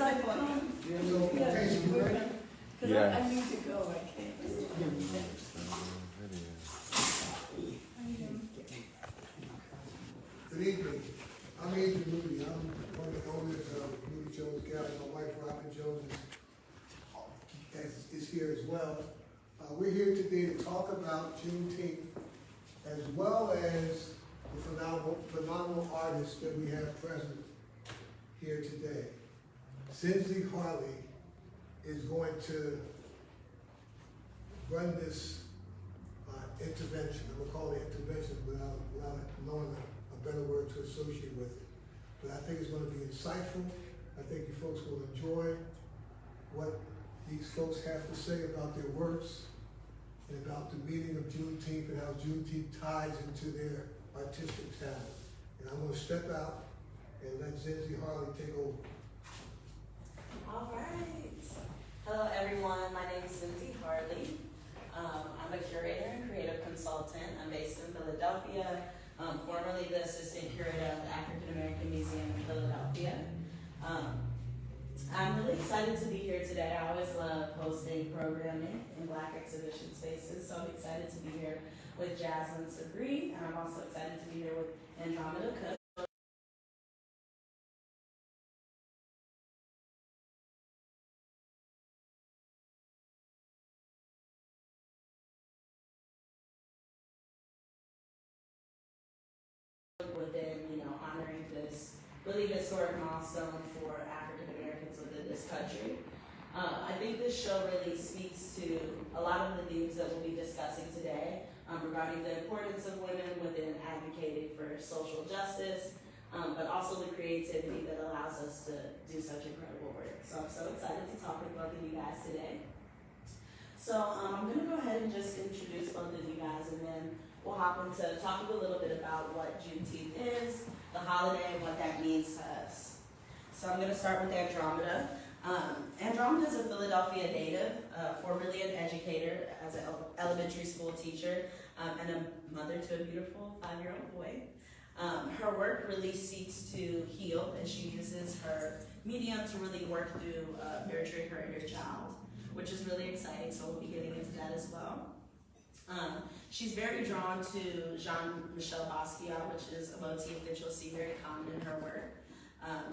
decide to come? Because I need to go, I can't. Good evening. I'm Agent Moody. I'm one of the owners of Moody Jones Gallery. My wife, Robin Jones, is here as well. We're here today to talk about Juneteenth, as well as the phenomenal artists that we have present here today. Zindzi is going to run this intervention. I'm going to call it intervention without knowing a better word to associate with it. But I think it's going to be insightful. I think you folks will enjoy what these folks have to say about their works and about the meaning of Juneteenth and how Juneteenth ties into their artistic talent. And I'm going to step out and let Zindzi take over. All right. Hello, everyone. My name is Zindzi. I'm a curator and creative consultant. I'm based in Philadelphia, formerly the assistant curator of the African American Museum in Philadelphia. I'm really excited to be here today. I always love hosting programming in Black exhibition spaces, so I'm excited to be here with Jazlyne, and I'm also excited to be here with Andromeda. Within, honoring this really historic milestone for African Americans within this country. I think this show really speaks to a lot of the themes that we'll be discussing today regarding the importance of women within advocating for social justice, but also the creativity that allows us to do such incredible work. So I'm so excited to talk with both of you guys today. So I'm going to go ahead and just introduce both of you guys, and then we'll hop into talking a little bit about what Juneteenth is, the holiday, and what that means to us. So I'm going to start with Andromeda. Andromeda is a Philadelphia native, formerly an educator as an elementary school teacher, and a mother to a beautiful 5-year-old boy. Her work really seeks to heal, and she uses her medium to really work through nurturing her inner child, which is really exciting, so we'll be getting into that as well. She's very drawn to Jean-Michel Basquiat, which is a motif that you'll see very common in her work.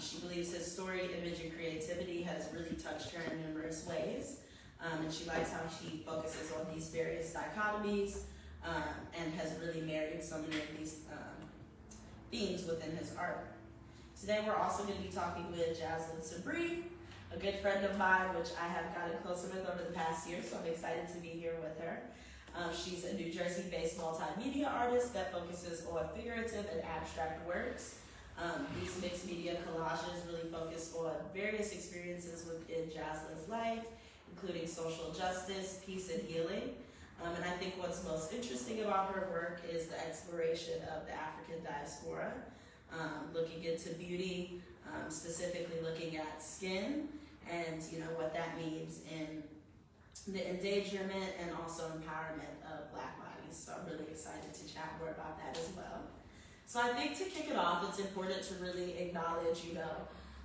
She believes his story, image, and creativity has really touched her in numerous ways. And she likes how she focuses on these various dichotomies and has really married so many of these themes within his art. Today we're also going to be talking with Jazlyne, a good friend of mine, which I have gotten closer with over the past year, so I'm excited to be here with her. She's a New Jersey-based multimedia artist that focuses on figurative and abstract works. These mixed media collages really focus on various experiences within Jazlyne's life, including social justice, peace, and healing. And I think what's most interesting about her work is the exploration of the African diaspora, looking into beauty, specifically looking at skin, and what that means in the endangerment and also empowerment of Black bodies. So I'm really excited to chat more about that as well. So I think to kick it off, it's important to really acknowledge,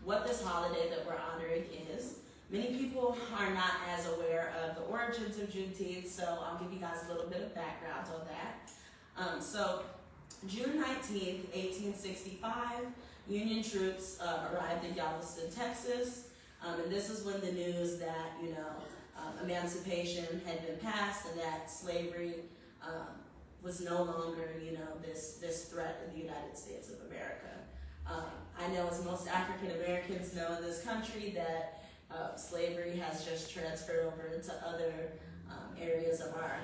what this holiday that we're honoring is. Many people are not as aware of the origins of Juneteenth, so I'll give you guys a little bit of background on that. So June 19th, 1865, Union troops arrived in Galveston, Texas, and this is when the news that, emancipation had been passed and that slavery was no longer, this threat in the United States of America. I know, as most African Americans know in this country, that slavery has just transferred over into other areas of our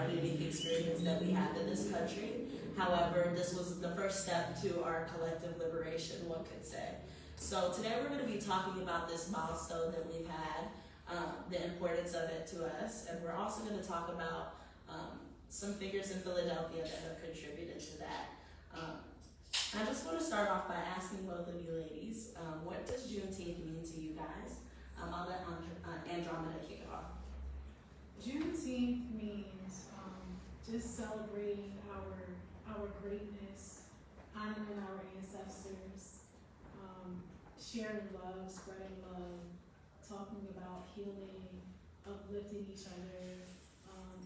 unique experience that we have in this country. However, this was the first step to our collective liberation, one could say. So today we're going to be talking about this milestone that we've had, the importance of it to us, and we're also going to talk about some figures in Philadelphia that have contributed to that. I just want to start off by asking both of you ladies, what does Juneteenth mean to you guys? I'll let Andromeda kick it off. Juneteenth means just celebrating our greatness, honoring our ancestors, sharing love, spreading love, talking about healing, uplifting each other,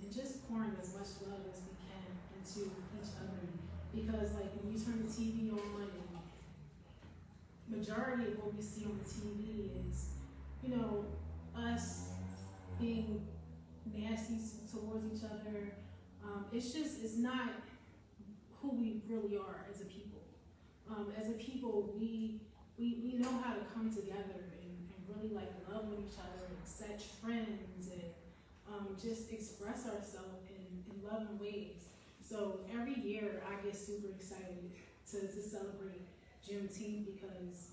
and just pouring as much love as we can into each other. Because like when you turn the TV on, and majority of what we see on the TV is, you know, us being nasty towards each other. It's not who we really are as a people. As a people, we know how to come together and really like love on each other and set trends and just express ourselves in loving ways. So every year I get super excited to celebrate Juneteenth because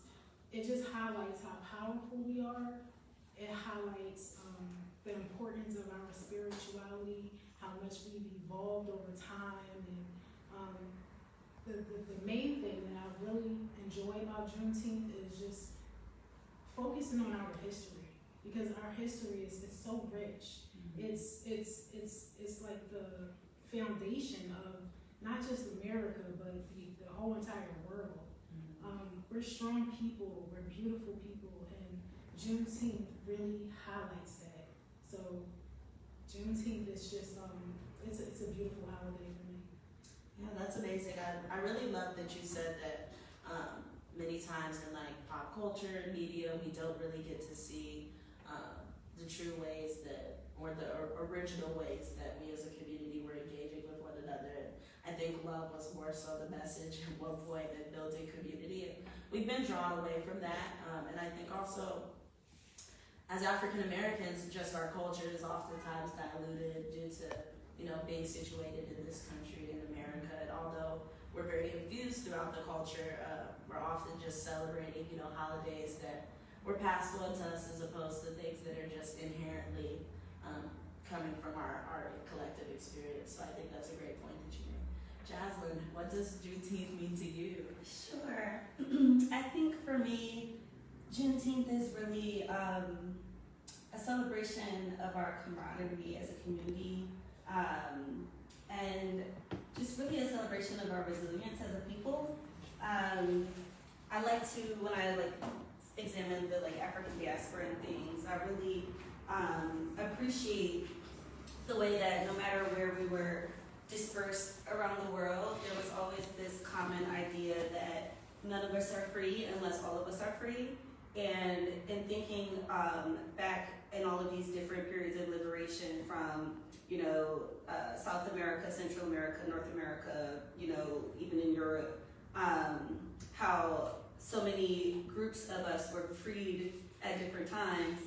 it just highlights how powerful we are. It highlights the importance of our spirituality, how much we've evolved over time, and the main thing that I really enjoy about Juneteenth is just focusing on our history, because our history is so rich. It's like the foundation of not just America, but the whole entire world. We're strong people, we're beautiful people, and Juneteenth really highlights that. So Juneteenth is just it's a beautiful holiday for me. Yeah, that's amazing. I really love that you said that many times in like pop culture and media, we don't really get to see the true ways that, or the original ways that we as a community were engaging with one another. And I think love was more so the message at one point in building community. And we've been drawn away from that. And I think also, as African Americans, just our culture is oftentimes diluted due to, you know, being situated in this country, in America. And although we're very infused throughout the culture, we're often just celebrating, you know, holidays that were passed on to us as opposed to things that are just inherently coming from our collective experience. So I think that's a great point that you made. Jazlyne, what does Juneteenth mean to you? Sure. I think for me, Juneteenth is really a celebration of our camaraderie as a community, and just really a celebration of our resilience as a people. I like to, when I examine the African diaspora and things, I really appreciate the way that no matter where we were dispersed around the world, there was always this common idea that none of us are free unless all of us are free. And in thinking back in all of these different periods of liberation from, you know, South America, Central America, North America, you know, even in Europe, how so many groups of us were freed at different times,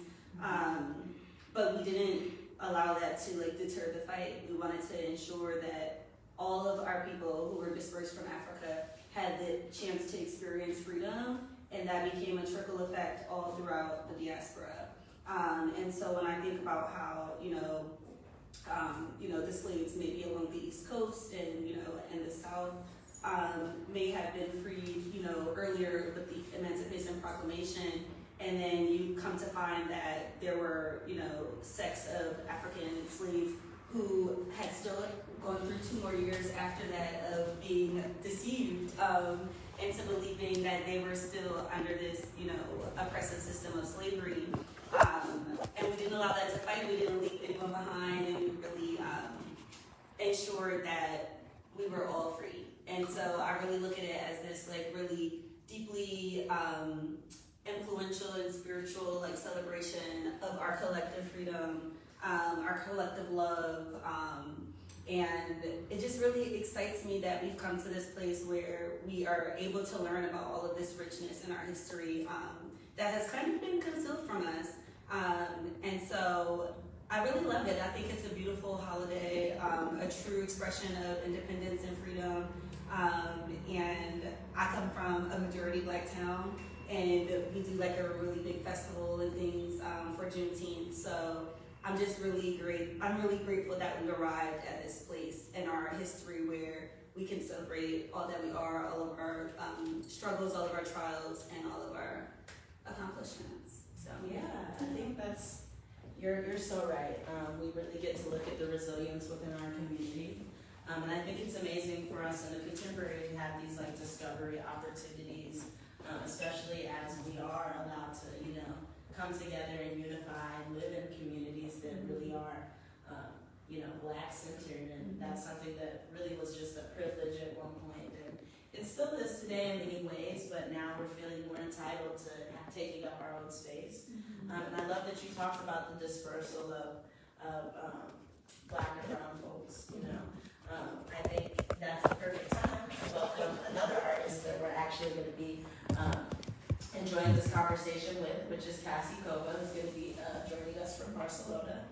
but we didn't allow that to deter the fight. We wanted to ensure that all of our people who were dispersed from Africa had the chance to experience freedom, and that became a trickle effect all throughout the diaspora. And so when I think about how, the slaves maybe along the East Coast and, in the South may have been freed, earlier with the Emancipation Proclamation, and then you come to find that there were, sects of African slaves who had still gone through 2 more years after that of being deceived into believing that they were still under this, oppressive system of slavery. And we didn't allow that to fight. We didn't leave anyone behind, and we really ensured that we were all free. And so I really look at it as this really deeply influential and spiritual celebration of our collective freedom, our collective love, and it just really excites me that we've come to this place where we are able to learn about all of this richness in our history that has kind of been concealed from us. And so I really love it. I think it's a beautiful holiday, a true expression of independence and freedom. And I come from a majority Black town, and we do a really big festival and things for Juneteenth. So I'm just really I'm really grateful that we arrived at this place in our history where we can celebrate all that we are, all of our struggles, all of our trials, and all of our accomplishments. So yeah, I think you're so right. We really get to look at the resilience within our community. And I think it's amazing for us in the contemporary to have these discovery opportunities, especially as we are allowed to, come together and unify and live in communities that really are, Black centered, and that's something that really was just a privilege at one point, and it still is today in many ways, but now we're feeling more entitled to taking up our own space. And I love that you talked about the dispersal of Black and brown folks, I think that's a perfect time to welcome another artist that we're actually going to be enjoying this conversation with, which is Cassie Kova, who's going to be joining us from Barcelona.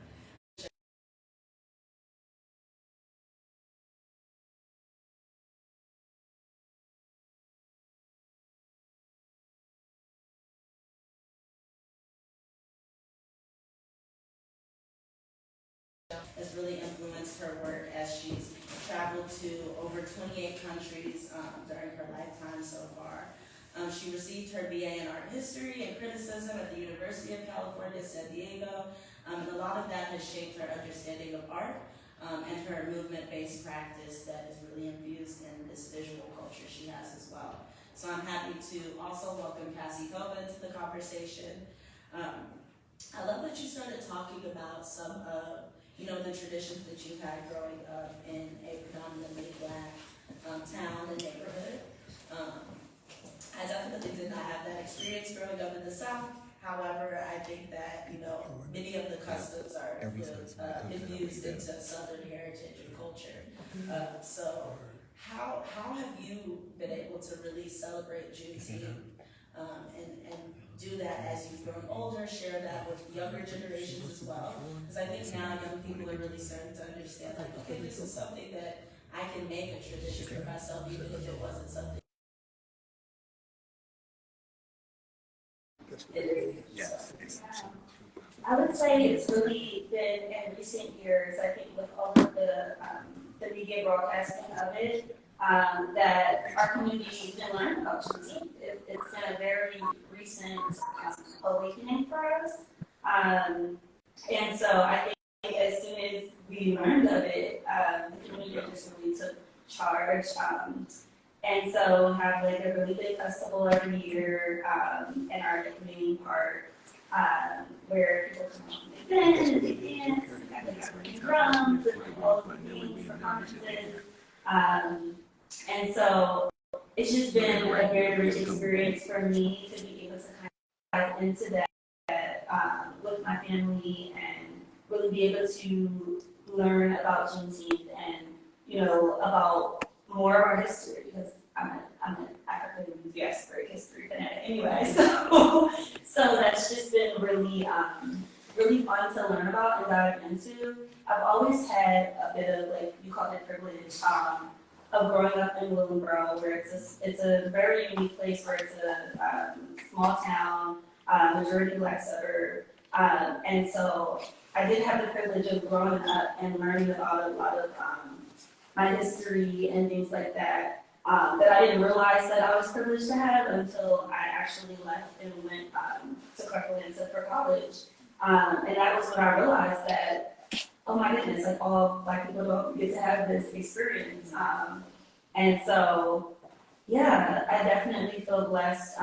Has really influenced her work as she's traveled to over 28 countries during her lifetime so far. She received her BA in Art History and Criticism at the University of California, San Diego, and a lot of that has shaped her understanding of art and her movement-based practice that is really infused in this visual culture she has as well. So I'm happy to also welcome Cassie Kova into the conversation. I love that you started talking about some of the traditions that you've had growing up in a predominantly Black town and neighborhood. I definitely did not have that experience growing up in the South. However, I think that, many of the customs are infused into Southern heritage and culture. So how have you been able to really celebrate Juneteenth and do that as you've grown older, share that with younger generations as well? Because I think now young people are really starting to understand, like, okay, this is something that I can make a tradition for myself, even if it wasn't something. I would say it's really been in recent years, I think with all of the media broadcasting of it, that our community can learn about Juneteenth. It's been a very recent awakening for us. And so I think as soon as we learned of it, the community just really took charge. And so we have like a really big festival every year in our main park where people come out and they dance, they have drums and all of the things, performances. And so it's just been a very rich experience for me to be able to kind of dive into that with my family and really be able to learn about Juneteenth and, about more of our history, because I'm an African diasporic history fanatic anyway. So that's just been really, really fun to learn about and dive into. I've always had a bit of, like, you call it privilege, of growing up in Willingboro, where it's a very unique place, where it's a small town, majority Black suburb, and so I did have the privilege of growing up and learning about a lot of my history and things like that, that I didn't realize that I was privileged to have until I actually left and went to Clark for college, and that was when I realized that, oh my goodness, like, all Black people don't get to have this experience. And so, yeah, I definitely feel blessed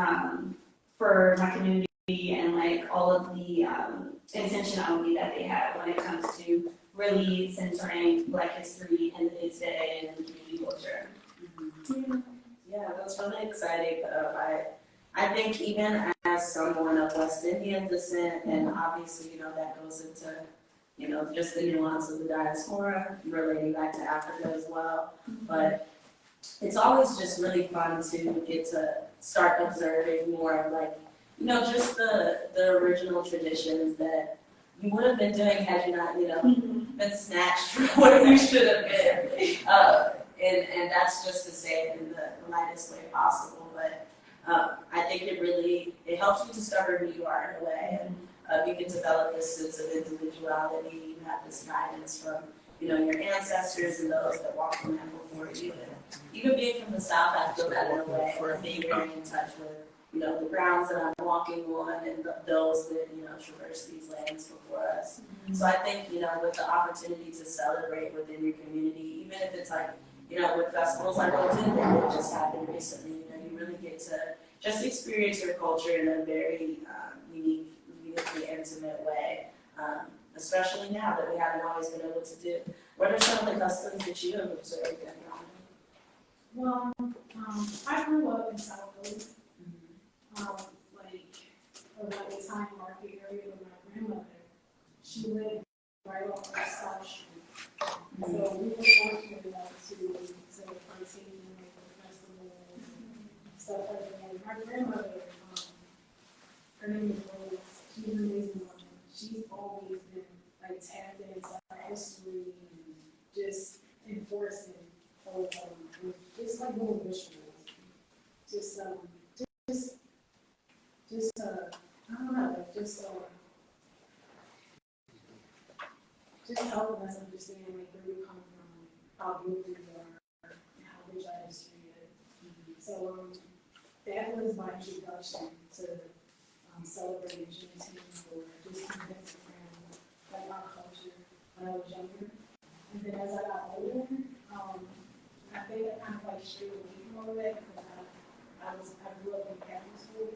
for my community and like all of the intentionality that they have when it comes to really centering Black history in the day-to-day and the community culture. Yeah, that's really exciting. I think even as someone of West Indian descent, and obviously, that goes into just the nuance of the diaspora, relating back to Africa as well. But it's always just really fun to get to start observing more of, like, just the original traditions that you would have been doing had you not, been snatched from where you should have been. And that's just to say it in the lightest way possible. But I think it helps you discover who you are in a way. And you can develop this sense of individuality. You have this guidance from, your ancestors and those that walked the land before you. And even being from the South, I feel that in a way, being very in touch with, the grounds that I'm walking on and those that, traverse these lands before us. So I think, with the opportunity to celebrate within your community, even if it's like, with festivals like Zindzi that just happened recently, you really get to just experience your culture in a very unique especially now that we haven't always been able to do? What are some of the customs that you have observed in Andromeda? Well, I grew up in South Philly, like a time market area with my grandmother. She lived right off of South Street. So we were fortunate enough to partake in like the festivals and stuff like that. My grandmother, her name is Rose. She's an amazing woman. She's always been like tapped into our history and just enforcing all it's like little rituals. Just I don't know, like just helping us understand like where we come from, how beautiful we are, and how rich our history is. So that was my introduction to celebrating Juneteenth or just connecting around like our culture when I was younger. And then as I got older, I think I kind of like strayed away from all of that because I grew up in Catholic school.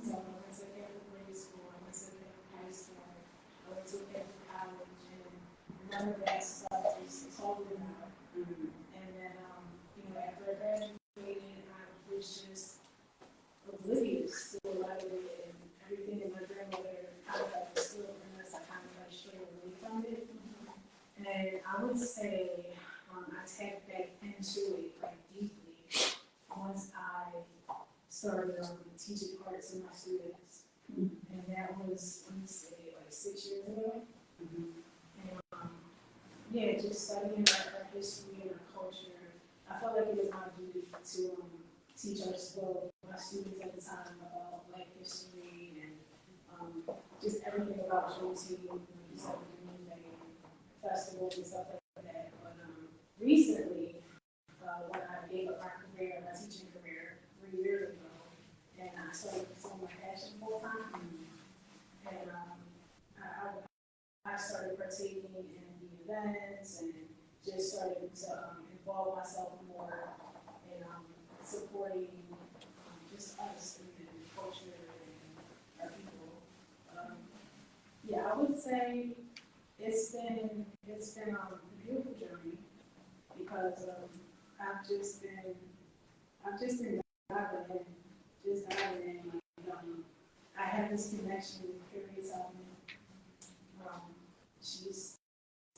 So I went to Catholic grade school, I went to Catholic high school, I went to Catholic college, and none of that stuff is totally out. And then, after I graduated, I was just oblivious to a lot of it, and everything that my grandmother kind of like instilled in us, I kind of like strayed away from it. And I would say I tapped back into it like deeply once I started teaching art to my students. And that was, let me say, like 6 years ago. And just studying our history and our culture, I felt like it was my duty to teach my students at the time about Black history and just everything about Juneteenth and festivals and stuff like that. But recently, when I gave up my teaching career 3 years ago, and I started pursuing my passion full time, and I started partaking in the events and just started to involve myself more in supporting just us and culture and our people. I would say it's been a beautiful journey because I've just been diving in. I have this connection with Carrie Selman. She's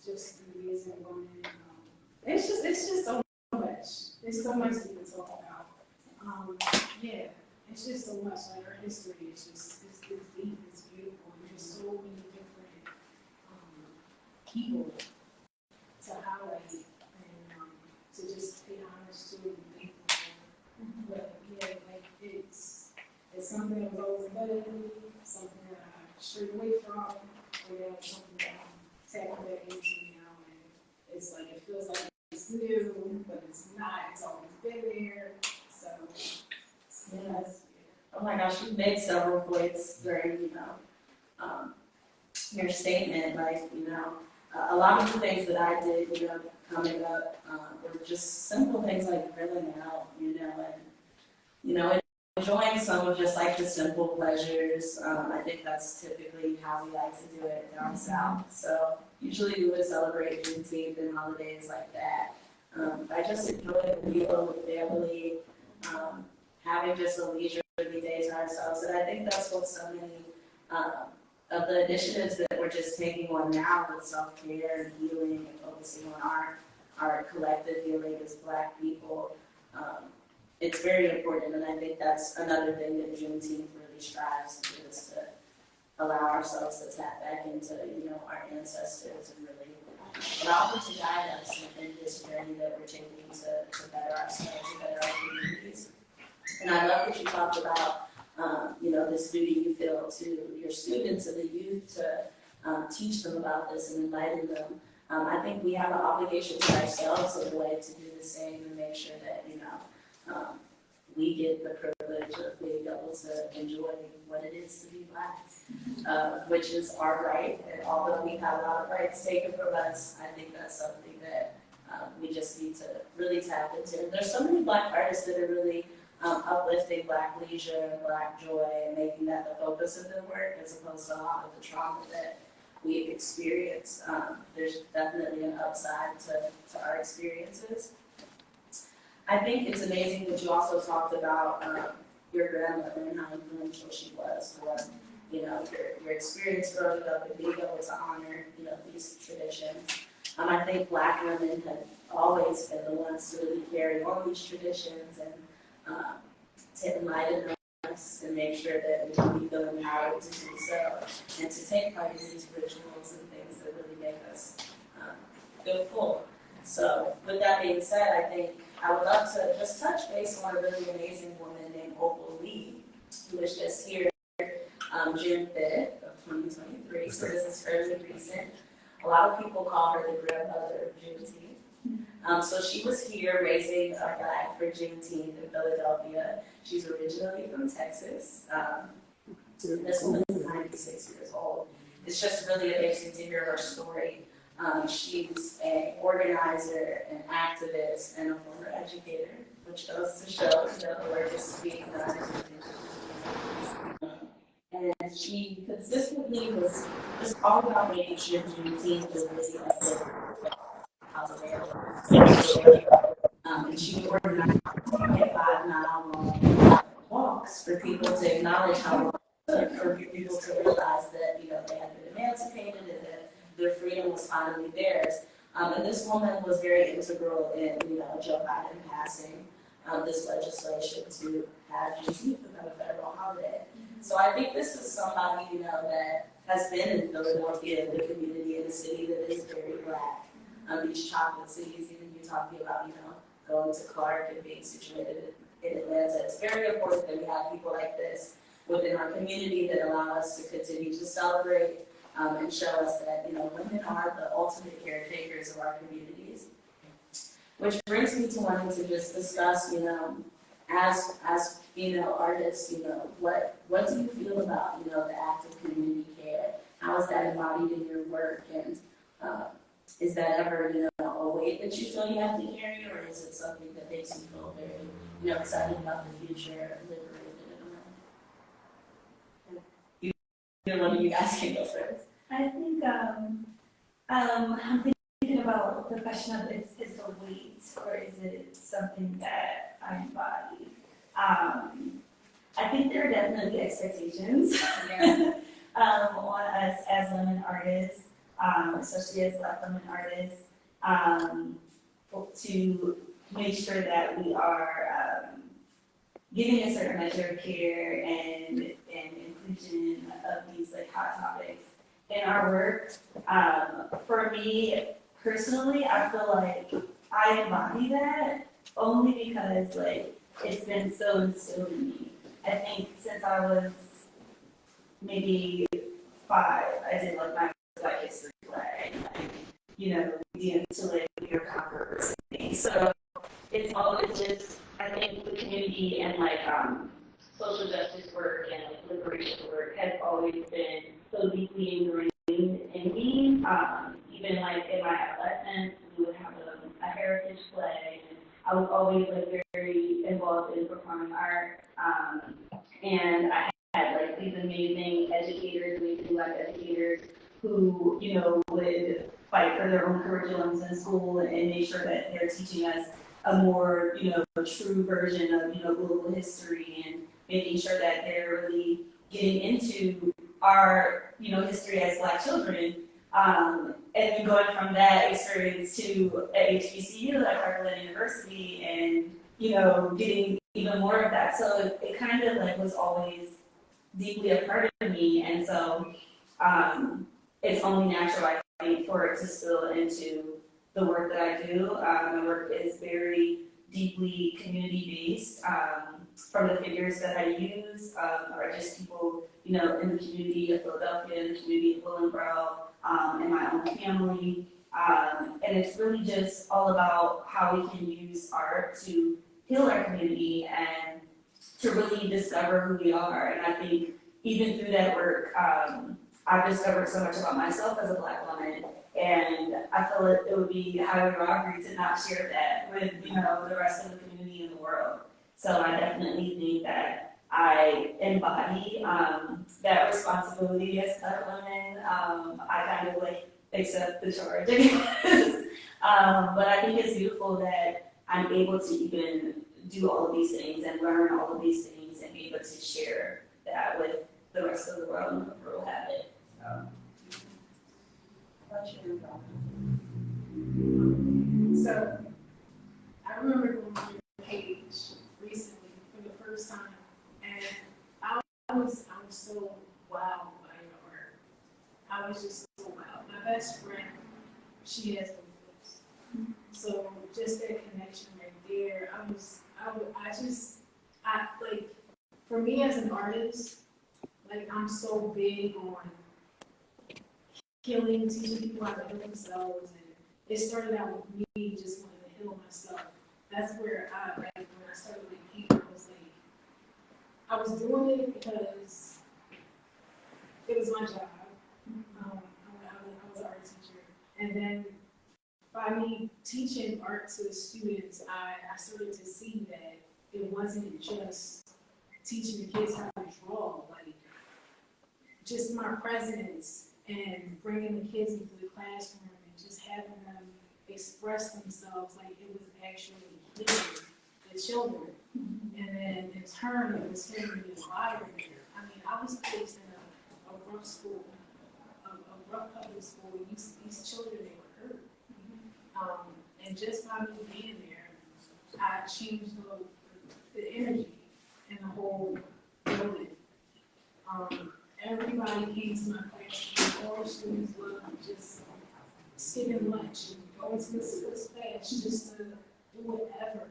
just an amazing woman. It's just so much. There's so much to even talk about. It's just so much. Like her history is just it's deep. It's beautiful. And there's so many different people to highlight and to just pay homage to and be thankful for. But it's something that was always embedded in me, something that I strayed away from, or something that I'm tapping back into now, and it's like it feels like it's new, but it's not. It's always been there. So Yes. Oh my gosh, you made several points during your statement. Like a lot of the things that I did, coming up, were just simple things like grilling out, and enjoying some of just like the simple pleasures. I think that's typically how we like to do it down south. So usually we would celebrate Juneteenth and holidays like that. I just enjoy the meal with family, having just a leisurely day to ourselves. And I think that's what so many of the initiatives that we're just taking on now with self-care and healing and focusing on our collective healing as Black people. It's very important, and I think that's another thing that Juneteenth really strives to do, is to allow ourselves to tap back into, our ancestors and really allow them to guide us in this journey that we're taking to better ourselves and better our communities. And I love that you talked about, this duty you feel to your students and the youth to teach them about this and enlighten them. I think we have an obligation to ourselves in a way to do the same and make sure that, we get the privilege of being able to enjoy what it is to be Black, which is our right. And although we have a lot of rights taken from us, I think that's something that we just need to really tap into. And there's so many Black artists that are really uplifting Black leisure and Black joy and making that the focus of their work, as opposed to a lot of the trauma that we've experienced. There's definitely an upside to our experiences. I think it's amazing that you also talked about your grandmother and how influential she was for, your experience growing up and being able to honor, these traditions. I think Black women have always been the ones to really carry on these traditions and to enlighten us and make sure that we feel empowered to do so and to take part in these rituals and things that really make us feel full. So with that being said, I think I would love to just touch base on a really amazing woman named Opal Lee, who was just here June 5th of 2023, so this is fairly recent. A lot of people call her the grandmother of Juneteenth. So she was here raising a flag for Juneteenth in Philadelphia. She's originally from Texas. This woman is 96 years old. It's just really amazing to hear her story. She's an organizer, an activist, and a former educator, which goes to show that the work is being done. And she consistently was just all about making sure Juneteenth was really and she organized 5-mile walks for people to acknowledge how long it took for people to realize that, they had been emancipated and that their freedom was finally theirs. And this woman was very integral in, Joe Biden passing this legislation to have Juneteenth become a federal holiday. So I think this is somebody, that has been in Philadelphia, the community, in a city that is very Black. These chocolate cities, even you talking about, going to Clark and being situated in Atlanta. It's very important that we have people like this within our community that allow us to continue to celebrate and show us that, women are the ultimate caretakers of our communities. Which brings me to wanting to just discuss, as female artists, what do you feel about, the act of community care? How is that embodied in your work? And is that ever, a weight that you feel you have to carry, or is it something that makes you feel very, excited about the future, liberated in a way? Either one of you guys can go first. I think I'm thinking about the question of is the weight or is it something that I embody? I think there are definitely expectations on us as women artists, especially as Black women artists, to make sure that we are giving a certain measure of care and inclusion of these hot topics in our work. For me personally, I feel like I embody that only because it's been so instilled in me. I think since I was maybe 5, I did my Black history flag, began to your conquerors and things. So it's always just, I think the community and social justice work and liberation work has always been so deeply ingrained in me. Even in my adolescence, we would have a heritage flag. And I was always very involved in performing art. And I had these amazing educators, amazing Black educators who, would fight for their own curriculums in school and make sure that they're teaching us a more, true version of, global history and making sure that they're really getting into our, history as Black children. And then going from that experience to at HBCU, like Harvard University, and, getting even more of that. So it kind of was always deeply a part of me. And so it's only natural, I think, for it to spill into the work that I do. My work is very deeply community-based. From the figures that I use are just people, in the community of Philadelphia, in the community of Willingboro, and my own family. And it's really just all about how we can use art to heal our community and to really discover who we are. And I think even through that work, I've discovered so much about myself as a Black woman, and I feel it would be highway robbery to not share that with, the rest of the community in the world. So I definitely think that I embody that responsibility as a woman. I kind of like accept the charge, I guess. But I think it's beautiful that I'm able to even do all of these things and learn all of these things and be able to share that with the rest of the world and the world have it. So I remember going on your page recently for the first time, and I was so wowed by your art. I was just so wowed. My best friend, she has no voice. So just that connection right there, I like, for me as an artist, like I'm so big on healing, teaching people how to heal themselves, and it started out with me just wanting to heal myself. That's where when I started like painting, I was doing it because it was my job. I was an art teacher, and then by me teaching art to the students, I started to see that it wasn't just teaching the kids how to draw, like just my presence and bringing the kids into the classroom and just having them express themselves like it was actually healing the children. And then in turn, it was healing the environment. I mean, I was placed in a rough school, a rough public school. These children, they were hurt. And just by me being there, I changed the energy in the whole building. Everybody came to my classroom. All students loved just skipping lunch and going to the sports class just to do whatever.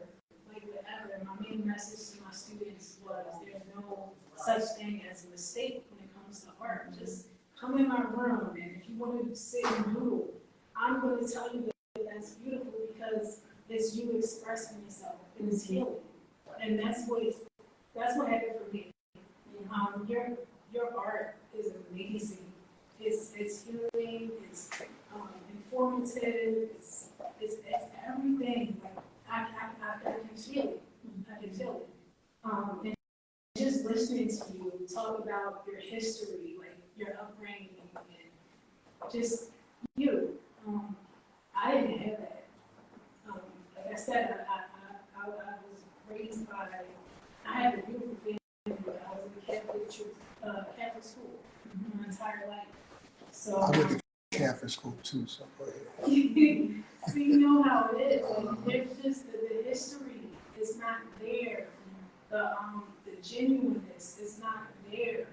And my main message to my students was there's no such thing as a mistake when it comes to art. Just come in my room, and if you want to sit and doodle, I'm going to tell you that that's beautiful because it's you expressing yourself. It is healing, and that's what happened for me. Your art is amazing. It's healing. It's informative. It's everything. Like I can feel it. I can feel it. And just listening to you talk about your history, like your upbringing, and just you. I didn't have that. Like I said, I was raised by. I had a beautiful family. I was in a Catholic school my entire life. So I went to Catholic school too, so go ahead. so you know how it is. Like, there's just the history is not there. The genuineness is not there.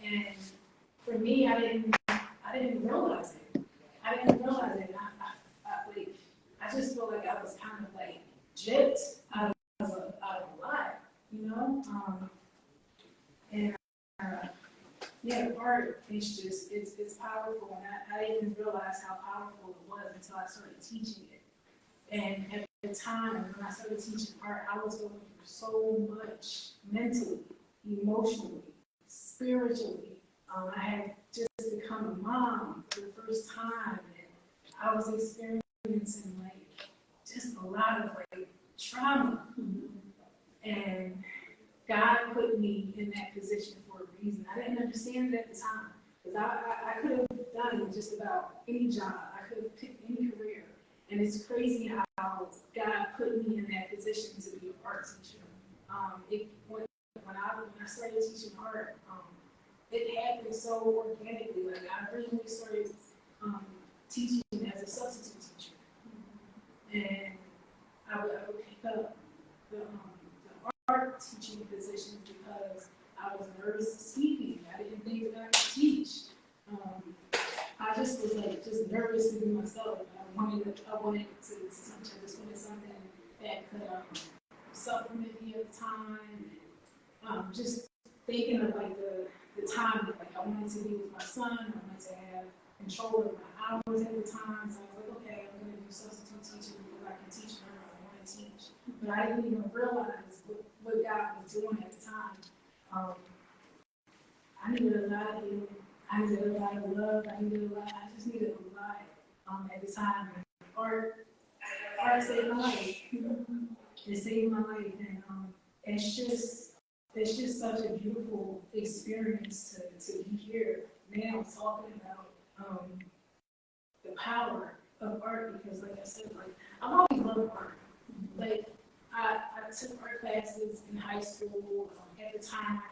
And for me, I didn't realize it. I just felt like I was kind of like gypped out of a lot, you know. Yeah, art is just, it's powerful, and I didn't realize how powerful it was until I started teaching it. And at the time, when I started teaching art, I was going through so much mentally, emotionally, spiritually. I had just become a mom for the first time, and I was experiencing like just a lot of like trauma. And God put me in that position for a reason. I didn't understand it at the time. Because I could have done just about any job. I could have picked any career. And it's crazy how God put me in that position to be an art teacher. When I started teaching art, it happened so organically. Like I originally started teaching as a substitute teacher. And I would pick up the art teaching positions because I was nervous speaking. I didn't think that I could teach. I just was like just nervous to be myself. I wanted to teach. I just wanted something that could supplement me at the time. Just thinking of like the time that like I wanted to be with my son. I wanted to have control of my hours at the time. So I was like, okay, I'm going to do substitute teaching because I can teach whenever I want to teach. But I didn't even realize what God was doing at the time. I needed a lot of healing. I needed a lot of love. I just needed a lot at the time. Art saved my life. It saved my life. And it's it's just such a beautiful experience to be here now talking about the power of art, because like I said, like I've always loved art. Like I took art classes in high school. At the time,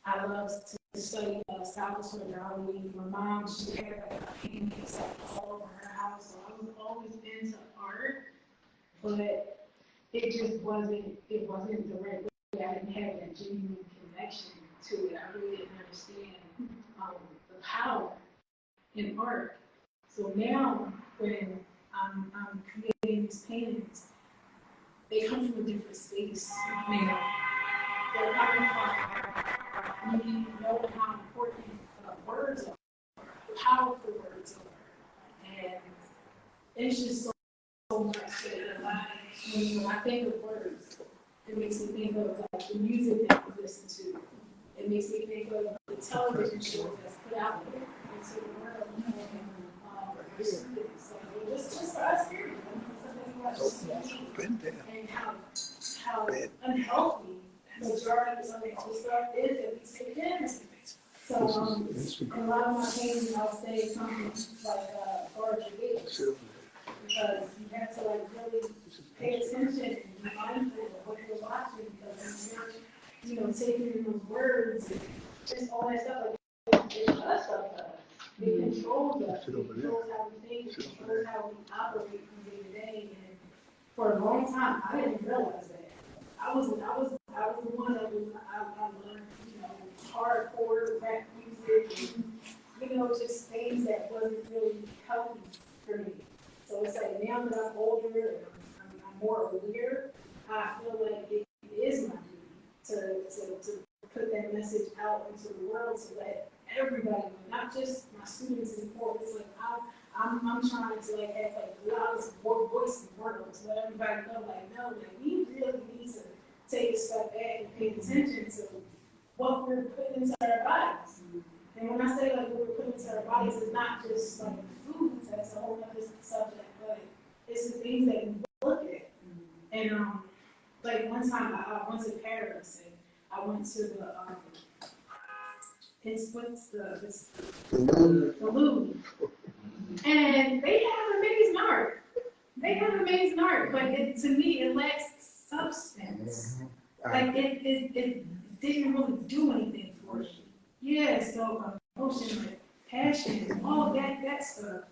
I loved to study establishment drawing. My mom, she had like a paintings all over her house, so I was always into art, but it just wasn't the right way. I didn't have that genuine connection to it. I really didn't understand the power in art. So now when I'm creating these paintings, they come from a different space. They're coming from me knowing how important words are, how powerful words are. And it's just so much that when I think of words, it makes me think of like the music that we listen to. It makes me think of the television shows that's put out there into the world. So just for us here, and how unhealthy the majority of the stuff is that we take in. So a lot of my paintings, I'll say something like Georgia Beach, because you have to like really pay attention and be mindful of what you're watching, because you're, taking in those words and just all that stuff. Like, it does stuff. It controls us. It controls how we think. It controls how we operate from day to day. And for a long time, I didn't realize that. I was the one that I learned, hardcore rap music, and, just things that wasn't really healthy for me. So it's like now that I'm older and I'm more aware, I feel like it is my duty to put that message out into the world to let everybody know, not just my students anymore. It's like I'm trying to like have like loudest voice in the world to let everybody know, we really need to take a step back and pay attention to what we're putting into our bodies. And when I say like what we're putting into our bodies, it's not just like foods, that's a whole other subject, but it's the things that we look at. And like one time I went to Paris and I went to the Louvre. And they have amazing art. But to me, it lacks substance. Like it didn't really do anything for me. Yeah, so emotion, like passion, all that stuff.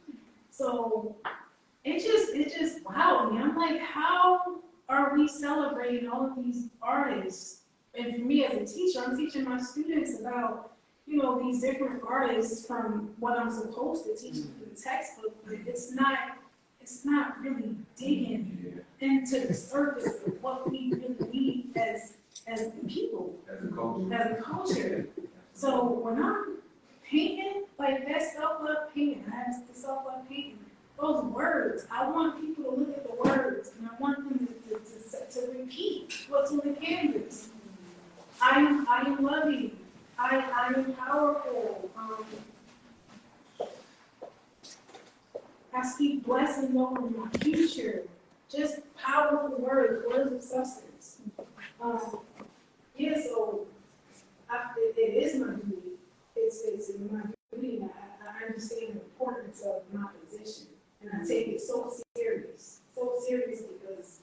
So it just wowed me. I'm like, how are we celebrating all of these artists? And for me as a teacher, I'm teaching my students about, these different artists from what I'm supposed to teach them in the textbook, but it's not really digging into the surface of what we really need as people, as a culture. So when I'm painting, like that self-love painting, I have the self-love painting, those words, I want people to look at the words and I want them to repeat what's on the canvas. I am loving. I am powerful. I speak blessings over my future. Just powerful words of substance. So it is my duty. It's my duty, and I understand the importance of my position, and I take it so serious because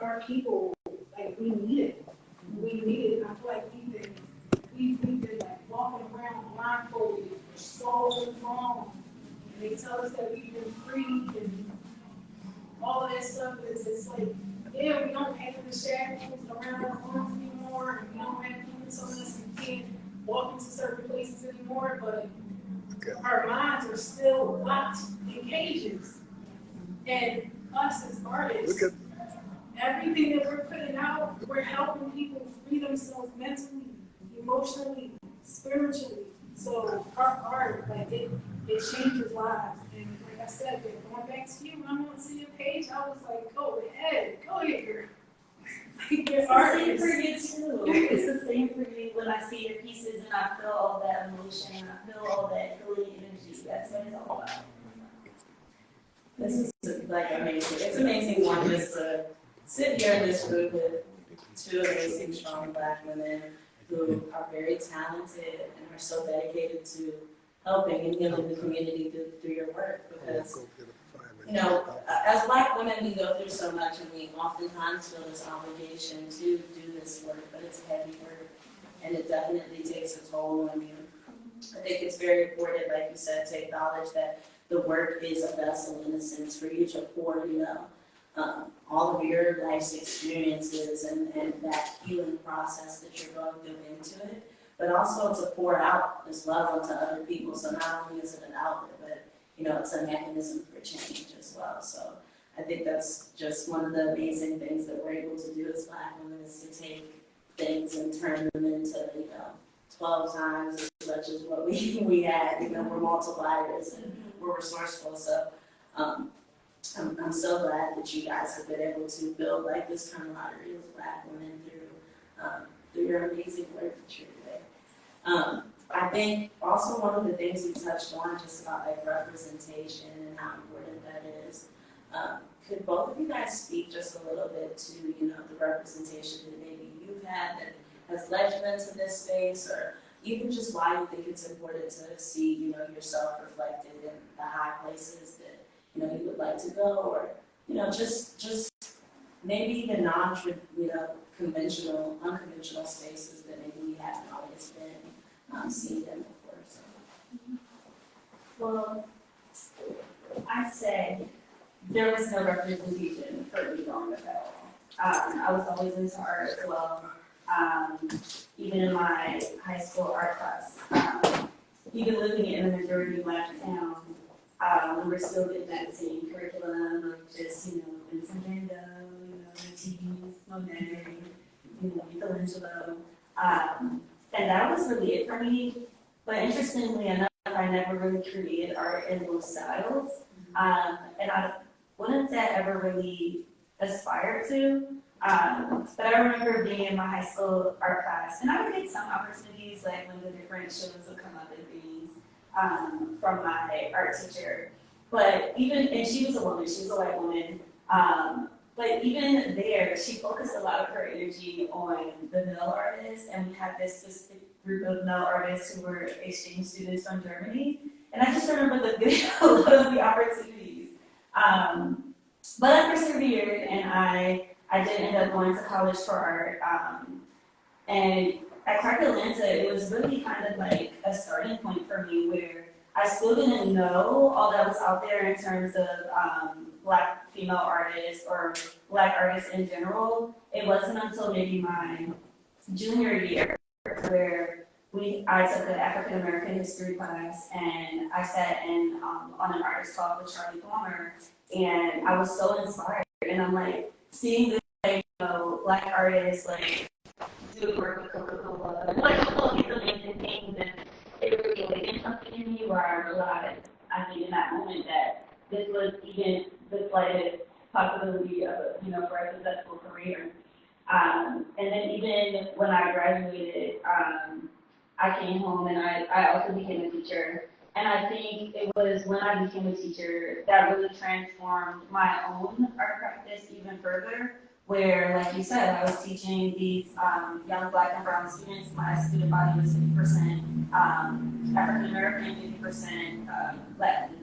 our people, like, we need it. And I feel like we've been like walking around blindfolded for so long. And they tell us that we've been freed and all of that stuff it's like, yeah, we don't have the shackles around our arms anymore, and we don't have people telling us we can't walk into certain places anymore, but our minds are still locked in cages. And us as artists, everything that we're putting out, we're helping people free themselves mentally, emotionally, spiritually. So our art, like it changes lives. And like I said, going back to you, when I went to your page, I was like, go ahead, girl. It's the same for you too. It's the same for me when I see your pieces and I feel all that emotion and I feel all that healing energy. That's what it's all about. This is like amazing. It's amazing one just to sit here in this group with two amazing strong Black women who are very talented and are so dedicated to helping and healing the community through your work. Because, you know, as Black women, we go through so much, and we oftentimes feel this obligation to do this work, but it's heavy work, and it definitely takes a toll on you. I think it's very important, like you said, to acknowledge that the work is a vessel, in a sense, for you to pour, you know, all of your life's experiences and that healing process that you're going through into it, but also to pour out as well into other people. So not only is it an outlet, but, you know, it's a mechanism for change as well. So I think that's just one of the amazing things that we're able to do as Black women, is to take things and turn them into, you know, 12 times as much as what we had. You know, we're multipliers and we're resourceful. So I'm so glad that you guys have been able to build like this camaraderie with Black women through your amazing work that you're doing. I think also one of the things we touched on just about like representation and how important that is. Could both of you guys speak just a little bit to, you know, the representation that maybe you've had that has led you into this space, or even just why you think it's important to see, you know, yourself reflected in the high places that, you know, you would like to go, or, you know, just maybe the unconventional spaces that maybe we haven't always been seen in before. So. Well, I say there was no representation for me growing up at all. I was always into art as well. Even in my high school art class, even living in a majority Black town, we were still getting that same curriculum of just, you know, Vincent Van Gogh, you know, Matisse, Monet, you know, Michelangelo. And that was really it for me. But interestingly enough, I never really created art in those styles. And I wouldn't say I ever really aspired to. But I remember being in my high school art class, and I would get some opportunities, like when the different shows would come up and things, from my art teacher. But even, and she was a woman, she was a white woman, but even there, she focused a lot of her energy on the male artists, and we had this specific group of male artists who were exchange students from Germany, and I just remember getting a lot of the opportunities. But I persevered, and I did end up going to college for art, and at Clark Atlanta, it was really kind of like a starting point for me where I still didn't know all that was out there in terms of Black female artists or Black artists in general. It wasn't until maybe my junior year where I took an African American history class, and I sat in on an artist called with Charlie Palmer, and I was so inspired, and I'm like seeing this, like, you know, Black artists like do work with Coca-Cola, like all these amazing things, and it really awakened something in me where I realized, I think in that moment, that this was even the slightest possibility of, you know, for a successful career. And then even when I graduated, I came home and I also became a teacher. And I think it was when I became a teacher that really transformed my own art practice even further, where, like you said, I was teaching these young Black and brown students. My student body was 50% African American, 50% Latin,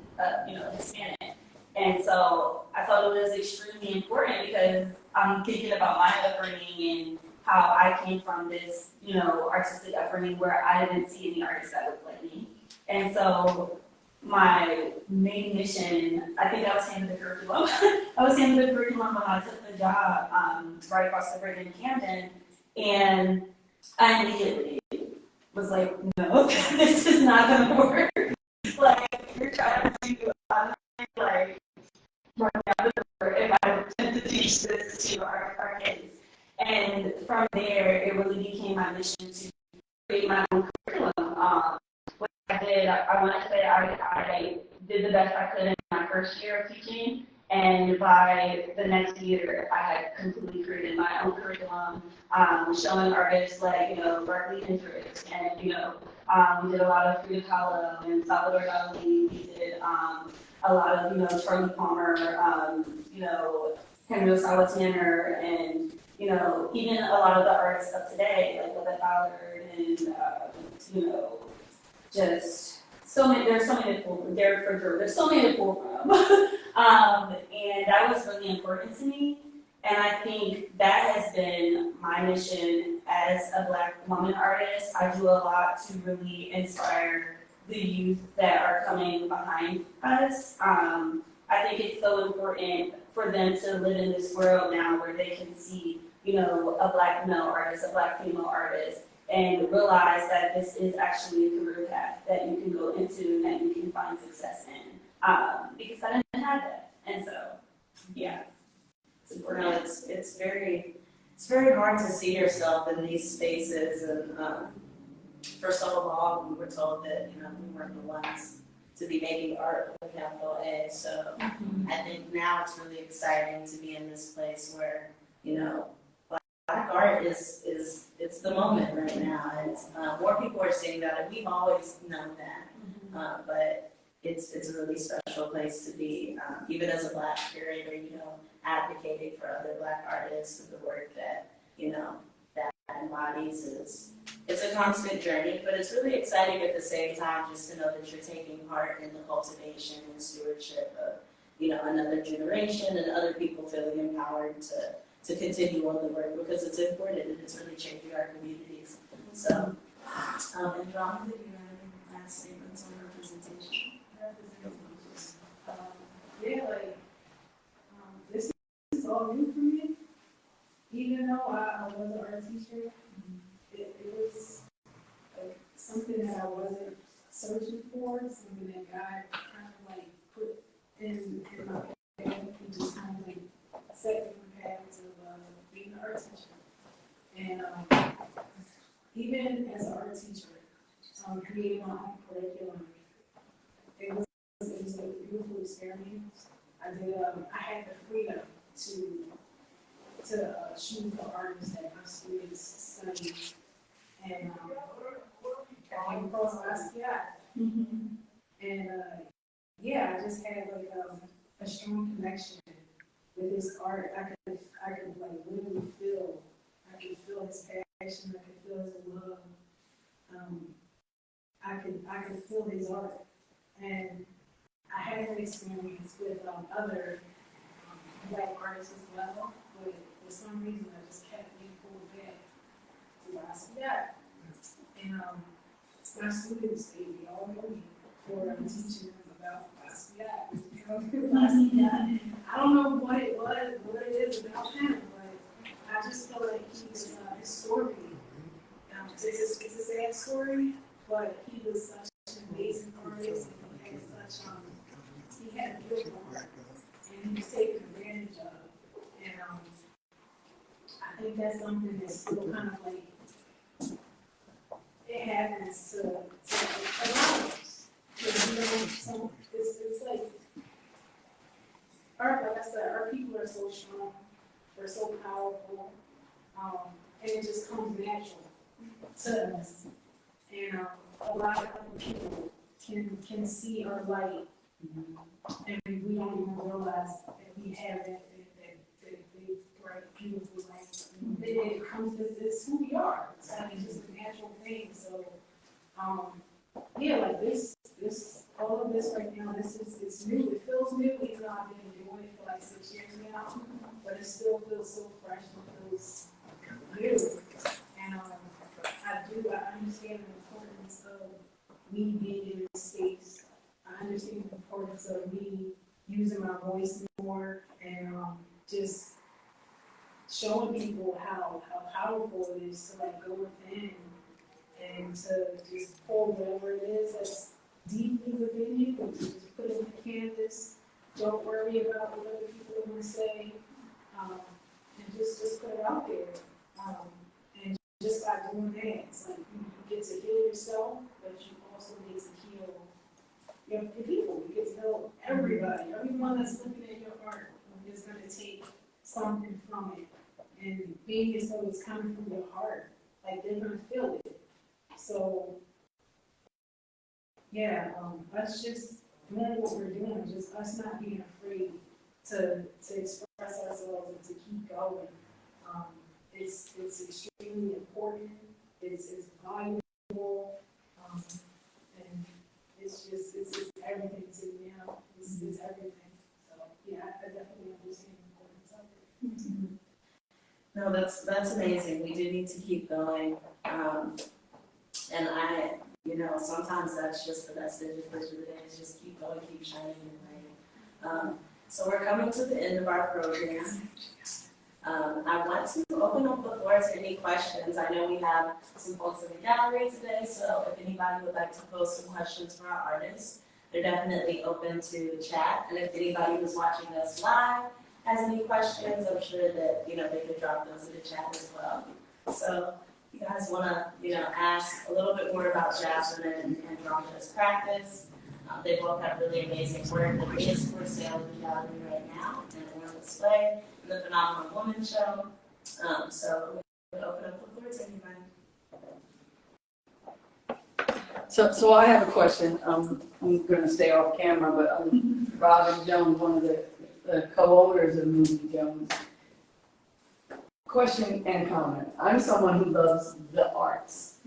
you know, Hispanic. And so I thought it was extremely important because I'm thinking about my upbringing and how I came from this, you know, artistic upbringing where I didn't see any artists that looked like me. And so my main mission, I think I was handed the curriculum. I was handed the curriculum when I took the job right across the bridge in Camden, and I immediately was like, no, this is not gonna work. Like, you're trying to like run down the door if I attempt to teach this to our kids. And from there, it really became my mission to create my own curriculum. What I did, I want to say I did the best I could in my first year of teaching, and by the next year, I had completely created my own curriculum, showing artists like, you know, Berkeley Hendricks, and, you know, we did a lot of Frida Kahlo and Salvador Dali. We did a lot of, you know, Charlie Palmer, you know, Camille Salatiner, and you know, even a lot of the artists of today, like Levette Ballard, and you know, just so many. There's so many to pull from. Derek Fridger. There's so many to pull from. And that was really important to me. And I think that has been my mission as a Black woman artist. I do a lot to really inspire the youth that are coming behind us. I think it's so important for them to live in this world now where they can see, you know, a Black male artist, a Black female artist, and realize that this is actually a career path that you can go into and that you can find success in. Because I didn't have that. And so, yeah. No, it's very hard to see yourself in these spaces, and for so long we were told that we weren't the ones to be making art with a capital A. So I think now it's really exciting to be in this place where Black art is it's the moment right now, and more people are seeing that, and we've always known that, but it's a really special place to be, even as a Black curator, advocating for other Black artists and the work that, that embodies. It's a constant journey, but it's really exciting at the same time just to know that you're taking part in the cultivation and stewardship of, another generation and other people feeling empowered to continue on the work, because it's important and it's really changing our communities. So, Andromeda, do you have any last statements on representation? This is all new for me. Even though I was an art teacher, it was like something that I wasn't searching for, something that God kind of like put in my path and just kind of like set different paths of being an art teacher. And even as an art teacher, creating my own curriculum, it was a beautiful experience. I had the freedom to choose the artists that my students study, and I came across Basquiat, and I just had like a strong connection with his art. I could like literally feel his passion. I could feel his love. I could feel his art, and I had an experience with other Black artists as well, but for some reason I just kept being pulled back to Basquiat. And my students, they all know me for teaching them about Basquiat. Basquiat. I don't know what it is about him, but I just feel like he's his story. It's a sad story, but he was such an amazing artist, and he had a beautiful heart, and he was taken advantage of. And I think that's something that's still kind of like, it happens to a lot of us. So it's like, like I said, our people are so strong, we're so powerful, and it just comes natural to us. And a lot of other people can see our light, and we don't even realize that we have that big, bright, beautiful light. It comes, it's who we are. It's just a natural thing. So, like this, all of this right now, it's new. It feels new, even though I've been doing it for like 6 years now, but it still feels so fresh and feels new. And I understand the importance of me being in this space. I understand the importance of me using my voice more and just showing people how powerful it is to like go within and to just pull whatever it is that's deeply within you and just put it on the canvas. Don't worry about what other people are going to say, and just put it out there. And just by doing that, it's like you get to heal yourself, but you also get to heal your people. You get to heal everybody. Everyone that's looking at your art is going to take something from it. And being as though it's coming from your heart, like they're going to feel it. So, us just doing what we're doing, just us not being afraid to express press ourselves and to keep going. It's extremely important. It's valuable, and it's everything to me now. It's everything. So yeah, I definitely understand the importance of it. No, that's amazing. We do need to keep going. And sometimes that's just the message for today is just keep going, keep shining your light. So we're coming to the end of our program. I want to open up the floor to any questions. I know we have some folks in the gallery today, so if anybody would like to pose some questions for our artists, they're definitely open to chat. And if anybody who's watching us live has any questions, I'm sure that, they could drop those in the chat as well. So you guys want to, ask a little bit more about Jazlyne and Andromeda's practice. They both have really amazing work that is for sale in the gallery right now and on display in the Phenomenal Woman show. So we'll open up the floor to anybody. So I have a question. I'm going to stay off camera, but I'm Robin Jones, one of the co-owners of Moody Jones. Question and comment. I'm someone who loves the arts,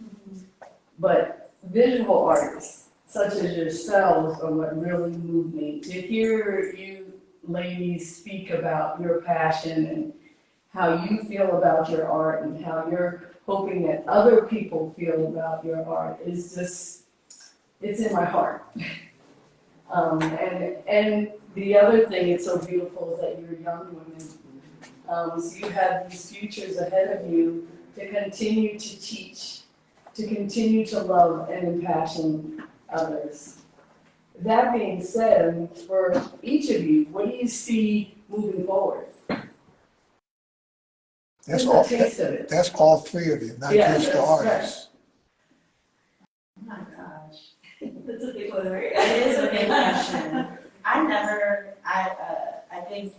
but visual artists, such as yourselves, are what really move me. To hear you ladies speak about your passion and how you feel about your art and how you're hoping that other people feel about your art is just, it's in my heart. And the other thing that's so beautiful is that you're young women. So you have these futures ahead of you to continue to teach, to continue to love and impassion others. That being said, for each of you, what do you see moving forward? That's Just all, a taste of it. that's all three of you, not Yeah, just the that's artists. Oh my gosh. That's a big one, right? It is a big question. I think,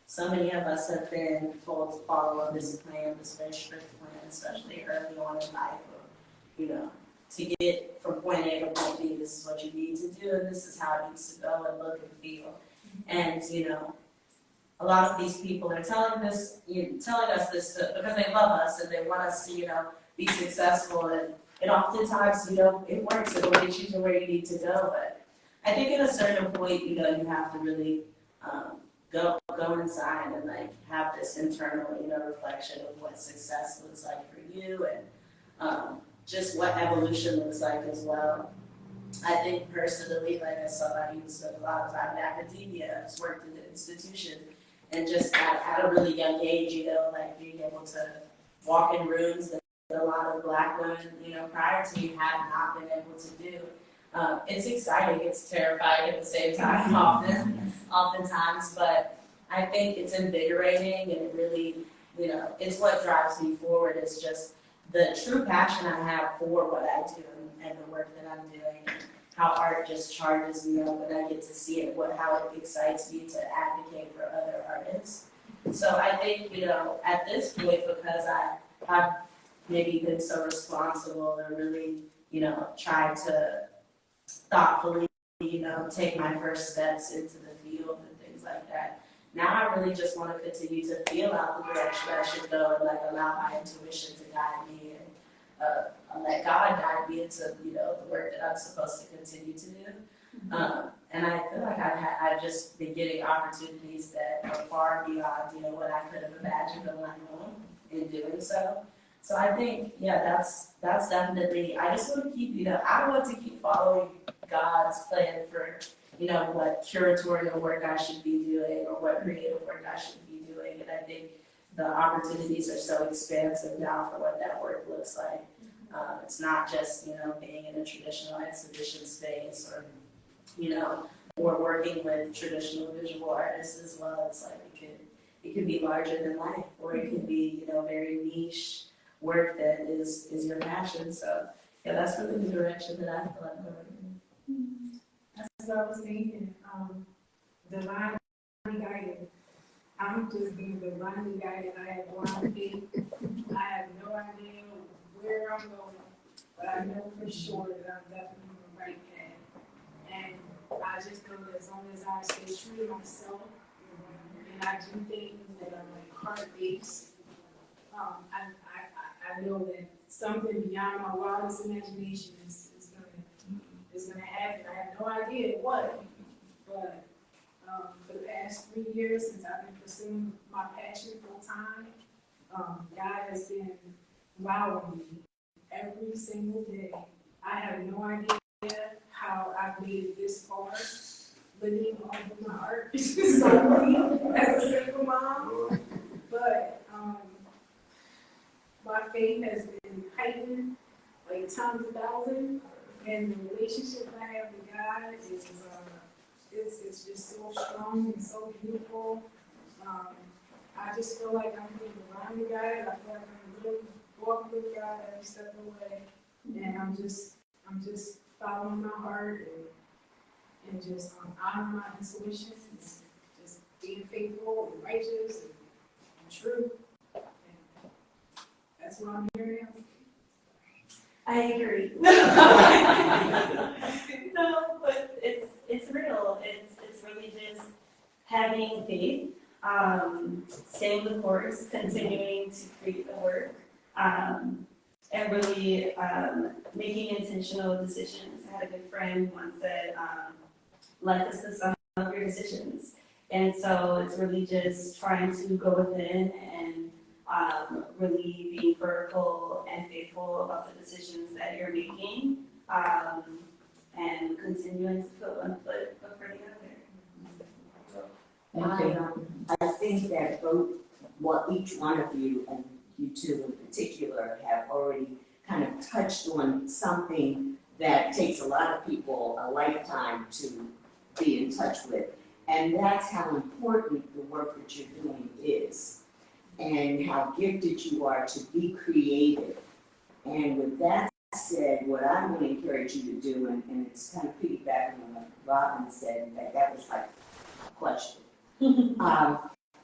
so many of us have been told to follow this plan, this very strict plan, especially early on in life, to get from point A to point B, this is what you need to do, and this is how it needs to go and look and feel. And, a lot of these people are telling us this because they love us and they want us to, be successful. And oftentimes, it works. It'll get you to where you need to go. But I think at a certain point, you have to really go inside and have this internal, reflection of what success looks like for you and just what evolution looks like as well. I think personally, as somebody who spent a lot of time in academia, has worked in the institution, and just at a really young age, being able to walk in rooms that a lot of Black women, prior to me had not been able to do. It's exciting, it's terrifying at the same time, oftentimes, but I think it's invigorating and it really, it's what drives me forward. It's just the true passion I have for what I do and the work that I'm doing, and how art just charges me up and I get to see it, how it excites me to advocate for other artists. So I think, at this point, because I've maybe been so responsible and really, tried to thoughtfully, take my first steps into the field and things like that. Now I really just want to continue to feel out the direction I should go and allow my intuition to guide me and let God guide me into, the work that I'm supposed to continue to do. And I feel like I've just been getting opportunities that are far beyond, what I could have imagined on my own in doing so. So I think, that's definitely, I just want to keep, I want to keep following God's plan for, what curatorial work I should be doing or what creative work I should be doing. And I think the opportunities are so expansive now for what that work looks like. It's not just, being in a traditional exhibition space or, or working with traditional visual artists as well. It's it could be larger than life, or it could be, very niche work that is your passion. So that's really the direction that I feel like I'm going in. That's what I was thinking. Divinely guided. I'm just being divinely guided. I have blind faith. I have no idea where I'm going, but I know for sure that I'm definitely on the right path. And I just know that as long as I stay true to myself and I do things that are like heart-based, I know that something beyond my wildest imagination is gonna happen. I have no idea what, but for the past 3 years since I've been pursuing my passion full time, God has been wowing me every single day. I have no idea how I've made it this far, living off of my art solely as a single mom, but my faith has been heightened like times 1,000, and the relationship I have with God is it's just so strong and so beautiful. I just feel like I'm being around God. I feel like I'm really walking with God every step of the way, and I'm just following my heart and just honoring my intuition, and just being faithful and righteous and true. And that's why I'm here now. I agree. No, but it's real. It's really just having faith, staying the course, continuing to create the work, and really making intentional decisions. I had a good friend once said, life is the sum of your decisions. And so it's really just trying to go within and really being vertical and faithful about the decisions that you're making, and continuing to put one foot before the other. I think that both what each one of you, and you two in particular, have already kind of touched on something that takes a lot of people a lifetime to be in touch with. And that's how important the work that you're doing is, and how gifted you are to be creative. And with that said, what I'm going to encourage you to do, and it's kind of piggybacking on what Robin said, in fact, that was like a question.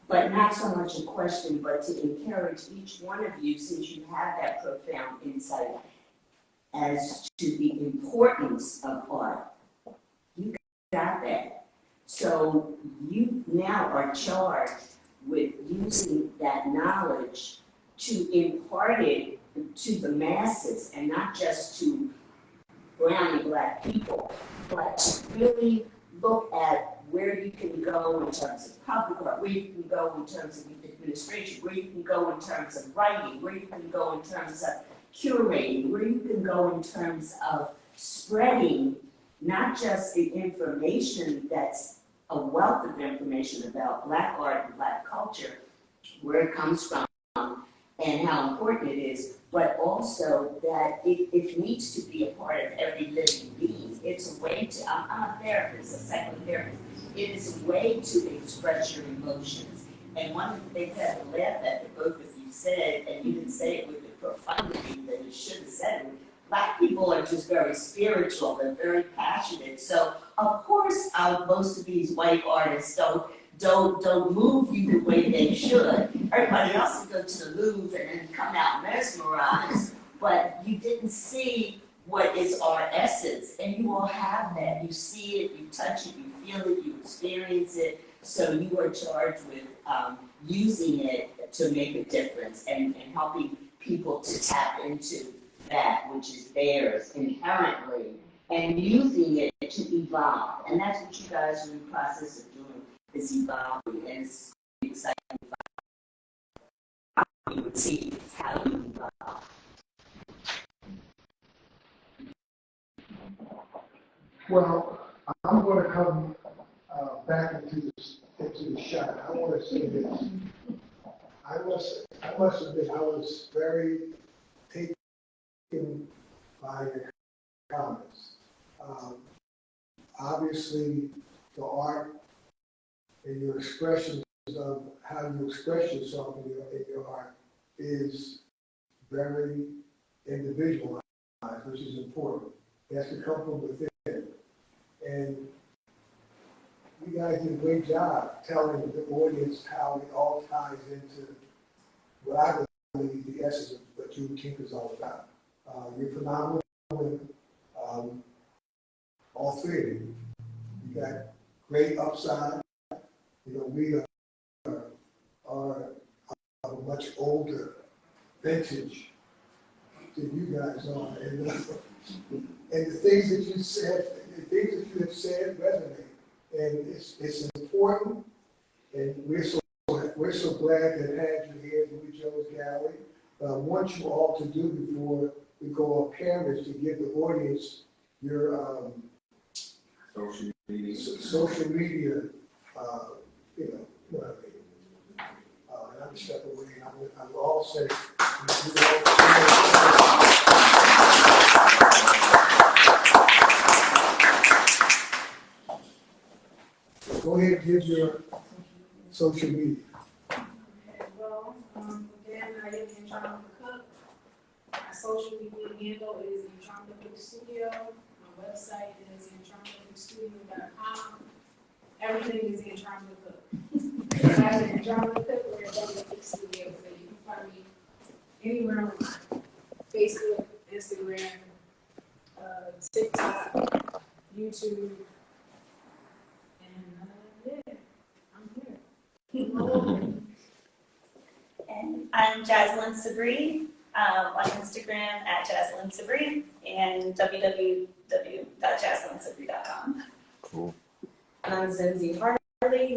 But not so much a question, but to encourage each one of you, since you have that profound insight as to the importance of art. You got that. So you now are charged with using that knowledge to impart it to the masses, and not just to brown and black people, but to really look at where you can go in terms of public art, where you can go in terms of administration, where you can go in terms of writing, where you can go in terms of curating, where you can go in terms of spreading not just the information that's a wealth of information about Black art and Black culture, where it comes from and how important it is, but also that it needs to be a part of every living being. It's a way to, I'm a therapist, a psychotherapist. It is a way to express your emotions. And one of the things that I laughed at that both of you said, and you didn't say it with the profundity that you should have said it, Black people are just very spiritual, they're very passionate. So of course most of these white artists don't move you the way they should. Everybody else will go to the Louvre and then come out mesmerized, but you didn't see what is our essence, and you all have that. You see it, you touch it, you feel it, you experience it, so you are charged with using it to make a difference and helping people to tap into that which is theirs inherently, and using it to evolve. And that's what you guys are in the process of doing, is evolving, and it's exciting. You would see how you evolve. Well, I'm going to come back into the shot. I want to say this. I must admit, I was very taken by your comments. Obviously, the art and your expressions of how you express yourself in your art is very individualized, which is important. It has to come from within. And you guys did a great job telling the audience how it all ties into what I believe the essence of what Juneteenth is all about. You're phenomenal women, all 3 of you. You got great upside. You know, we are much older vintage than you guys are, and the things that you said, the things that you have said resonate, and it's important, and we're so glad to have you here at Louis Jones Gallery. But I want you all to do before we go off camera is to give the audience your social media, you know what I mean. And I'm step away, and I will all say, go ahead and give your social media. Well, again, I am in Andromeda Cook. My social media handle is Andromeda Cook Studio. My website is AndromedaCookStudio.com. Everything is Andromeda Cook. Either Andromeda Cook or Andromeda Cook Studio. So you can find me anywhere online. Facebook, Instagram, TikTok, YouTube. And yeah, I'm here. And I'm Jazlyne Sabri on Instagram at Jazlyne Sabri and www.jazlynesabri.com. Cool. And I'm Zindzi Harley.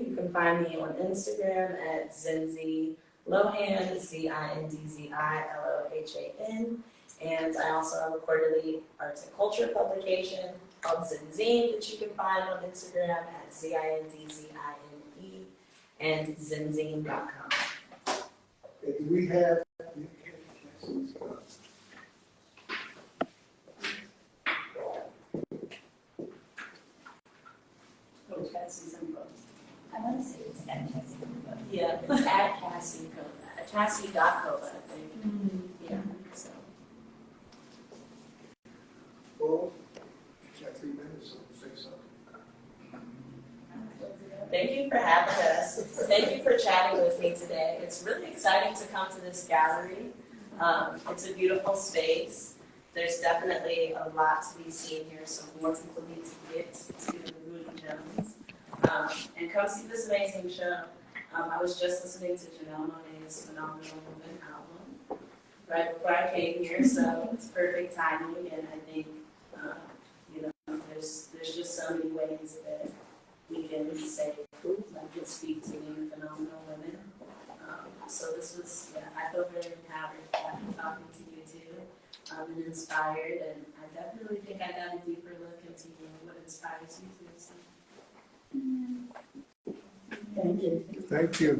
You can find me on Instagram at Zindzi Lohan, ZINDZILOHAN. And I also have a quarterly arts and culture publication called Zindzi that you can find on Instagram at ZINDZINE and zinzine.com. Do we have? I want to say it's at Cassie. Yeah, it's at Cassie Coda, Cassie.coda, I think. Yeah, so. Well, got 3 minutes, so say something. Thank you for having us. Thank you for chatting with me today. It's really exciting to come to this gallery. It's a beautiful space. There's definitely a lot to be seen here, so more people need to get to the Moody Jones. And come see this amazing show. I was just listening to Janelle Monáe's Phenomenal Woman album right before I came here, so it's perfect timing. And I think, there's just so many ways that we can say, I can speak to being phenomenal women. So this was, I feel very empowered after talking to you too, and inspired. And I definitely think I got a deeper look into what inspires you too. So. Thank you. Thank you.